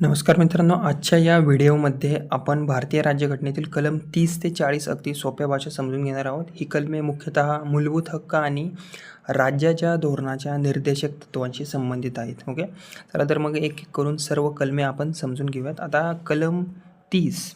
नमस्कार मित्रांनो, आजच्या या व्हिडिओमध्ये आपण भारतीय राज्यघटनेतील कलम 30 ते 40 अगदी सोप्या भाषेत समजून घेणार आहोत. ही कलमे मुख्यतः मूलभूत हक्क आणि राज्याच्या धोरणाच्या निर्देशक तत्त्वांशी संबंधित आहेत. ओके, चला तर मग एक एक करून सर्व कलमे आपण समजून घेऊयात. आता कलम 30.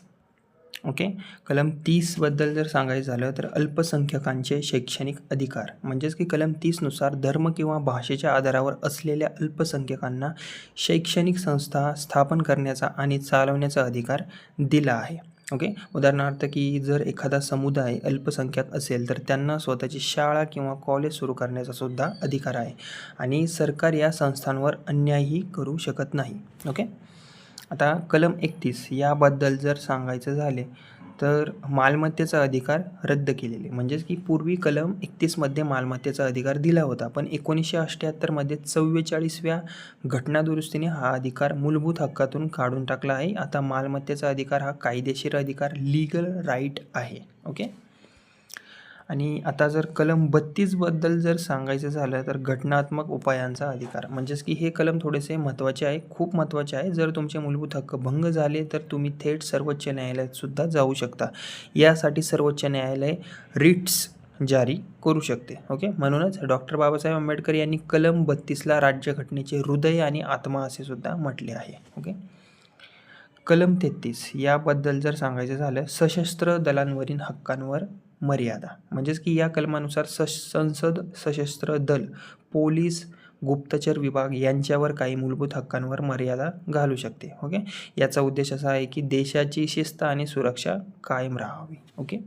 ओके, कलम 30बद्दल जर सांगायचं झालं तर अल्पसंख्याकांचे शैक्षणिक अधिकार, म्हणजेच की कलम 30नुसार धर्म किंवा भाषेच्या आधारावर असलेल्या अल्पसंख्याकांना शैक्षणिक संस्था स्थापन करण्याचा आणि चालवण्याचा अधिकार दिला आहे. ओके, उदाहरणार्थ की जर एखादा समुदाय अल्पसंख्याक असेल तर त्यांना स्वतःची शाळा किंवा कॉलेज सुरू करण्याचा सुद्धा अधिकार आहे आणि सरकार या संस्थांवर अन्यायही करू शकत नाही. ओके, आता कलम 31 याबद्दल जर सांगायचं झाले तर मालमत्तेचा अधिकार रद्द केलेले, म्हणजेच की पूर्वी कलम 31मध्ये मालमत्तेचा अधिकार दिला होता, पण 1978मध्ये 44व्या घटनादुरुस्तीने हा अधिकार मूलभूत हक्कातून काढून टाकला आहे. आता मालमत्तेचा अधिकार हा कायदेशीर अधिकार, लीगल राईट आहे. ओके, आणि आता जर कलम 32बद्दल जर सांगायचं झालं तर घटनात्मक उपायांचा अधिकार, म्हणजेच की हे कलम थोडेसे महत्त्वाचे आहे, खूप महत्त्वाचे आहे. जर तुमचे मूलभूत हक्क भंग झाले तर तुम्ही थेट सर्वोच्च न्यायालयात सुद्धा जाऊ शकता. यासाठी सर्वोच्च न्यायालय रिट्स जारी करू शकते. ओके, म्हणूनच डॉक्टर बाबासाहेब आंबेडकर यांनी कलम 32ला राज्यघटनेचे हृदय आणि आत्मा असे सुद्धा म्हटले आहे. ओके, कलम 33 याबद्दल जर सांगायचं झालं सशस्त्र दलांवरील हक्कांवर मर्यादा, म्हणजेच की या कलमानुसार संसद, सशस्त्र दल, पोलीस, गुप्तचर विभाग यांच्यावर काही मूलभूत हक्कांवर मर्यादा घालू शकते. ओके, याचा उद्देश असा आहे की देशाची शिस्त आणि सुरक्षा कायम राहावी. ओके,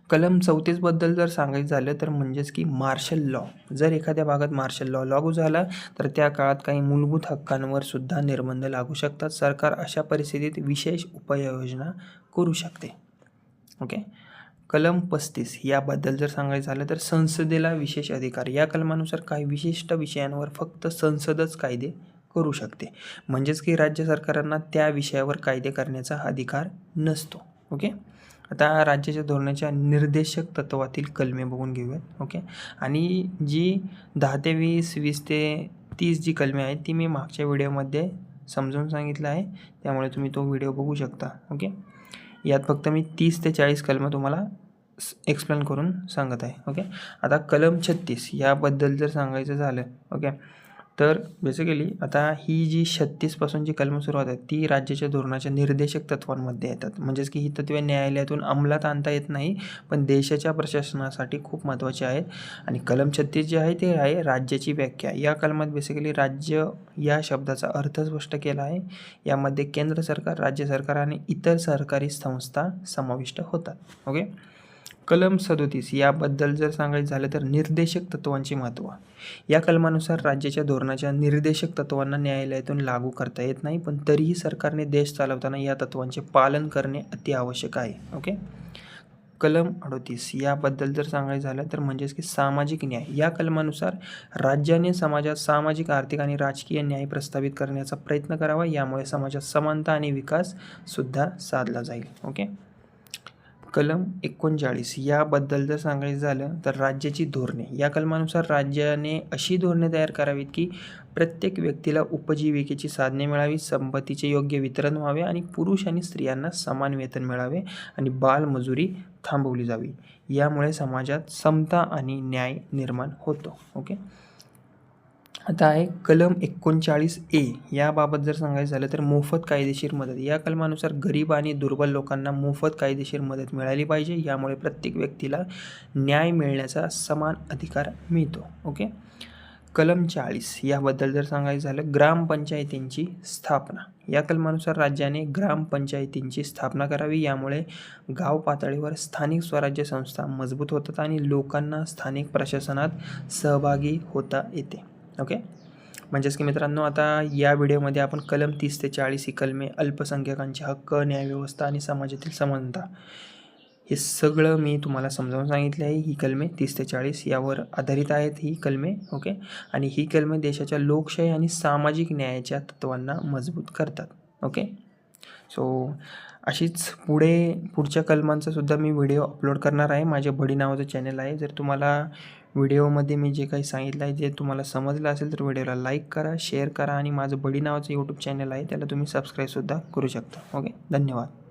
कलम 34बद्दल जर सांगायचं झालं तर म्हणजेच की मार्शल लॉ, जर एखाद्या भागात मार्शल लॉ लागू झाला तर त्या काळात काही मूलभूत हक्कांवर सुद्धा निर्बंध लागू शकतात. सरकार अशा परिस्थितीत विशेष उपाययोजना करू शकते. ओके, कलम 35 याबद्दल जर सांगायचं झालं तर संसदेला विशेष अधिकार, या कलमानुसार काही विशिष्ट विषयांवर फक्त संसदच कायदे करू शकते, म्हणजेच की राज्य सरकारांना त्या विषयावर कायदे करण्याचा अधिकार नसतो. ओके, आता राज्याच्या धोरणाच्या निर्देशक तत्वातील कलमे बघून घेऊयात. ओके, आणि जी 10 ते 20, 20 ते 30 जी कलमे आहेत ती मी मागच्या व्हिडिओमध्ये समजून सांगितलं आहे, त्यामुळे तुम्ही तो व्हिडिओ बघू शकता. ओके, यात फक्त मी 30 ते 40 कलमं तुम्हाला एक्सप्लेन करून सांगत आहे. ओके, आता कलम 36 याबद्दल जर सांगायचं झालं, ओके, तर बेसिकली आता ही जी 36पासून जी कलमं सुरू होतात ती राज्याच्या धोरणाच्या निर्देशक तत्वांमध्ये येतात, म्हणजेच की ही तत्त्वे न्यायालयातून अंमलात आणता येत नाही, पण देशाच्या प्रशासनासाठी खूप महत्त्वाचे आहेत. आणि कलम 36 जे आहे ते आहे राज्याची व्याख्या. या कलमात बेसिकली राज्य या शब्दाचा अर्थ स्पष्ट केला आहे. यामध्ये केंद्र सरकार, राज्य सरकार आणि इतर सरकारी संस्था समाविष्ट होतात. ओके, कलम 37 याबद्दल जर सांगायचं झालं तर निर्देशक तत्त्वांचे महत्त्व. या कलमानुसार राज्याच्या धोरणाच्या निर्देशक तत्त्वांना न्यायालयातून लागू करता येत नाही, पण तरीही सरकारने देश चालवताना या तत्त्वांचे पालन करणे अति आवश्यक आहे. ओके, कलम 38 याबद्दल जर सांगायचं झालं तर म्हणजेच की सामाजिक न्याय. या कलमानुसार राज्याने समाजात सामाजिक, आर्थिक आणि राजकीय न्याय प्रस्थापित करण्याचा प्रयत्न करावा, यामुळे समाजात समानता आणि विकास सुद्धा साधला जाईल. ओके, कलम 39 याबद्दल जर सांगायचं झालं तर राज्याची धोरणे. या कलमानुसार राज्याने अशी धोरणे तयार करावीत की प्रत्येक व्यक्तीला उपजीविकेची साधने मिळावी, संपत्तीचे योग्य वितरण व्हावे आणि पुरुष आणि स्त्रियांना समान वेतन मिळावे आणि बालमजुरी थांबवली जावी. यामुळे समाजात समता आणि न्याय निर्माण होतो. ओके, आता आहे कलम 39A याबाबत जर सांगायचं झालं तर मोफत कायदेशीर मदत. या कलमानुसार गरीब आणि दुर्बल लोकांना मोफत कायदेशीर मदत मिळाली पाहिजे, यामुळे प्रत्येक व्यक्तीला न्याय मिळण्याचा समान अधिकार मिळतो. ओके, कलम 40 याबद्दल जर सांगायचं झालं ग्रामपंचायतींची स्थापना. या कलमानुसार राज्याने ग्रामपंचायतींची स्थापना करावी, यामुळे गाव पातळीवर स्थानिक स्वराज्य संस्था मजबूत होतात आणि लोकांना स्थानिक प्रशासनात सहभागी होता येते. ओके, म्हणजेच की मित्रांनो आता या व्हिडिओमध्ये आपण कलम 30 ते 40 ही कलमे, अल्पसंख्याकांचे हक्क, न्यायव्यवस्था आणि समाजातील समानता हे सगळं मी तुम्हाला समजावून सांगितले आहे. ही कलमे 30 ते 40 यावर आधारित आहेत ही कलमे. ओके, आणि ही कलमे देशाच्या लोकशाही आणि सामाजिक न्यायाच्या तत्त्वांना मजबूत करतात. ओके, सो अशीच पुढच्या कलमांचासुद्धा मी व्हिडिओ अपलोड करणार आहे. माझ्या बडी नावाचं चॅनल आहे. जर तुम्हाला व्हिडिओमध्ये मी जे काही सांगितलं आहे जे तुम्हाला समजलं असेल तर व्हिडिओला लाईक करा, शेअर करा आणि माझं बडी नावाचं यूट्यूब चॅनल आहे त्याला तुम्ही सबस्क्राईबसुद्धा करू शकता. ओके, धन्यवाद.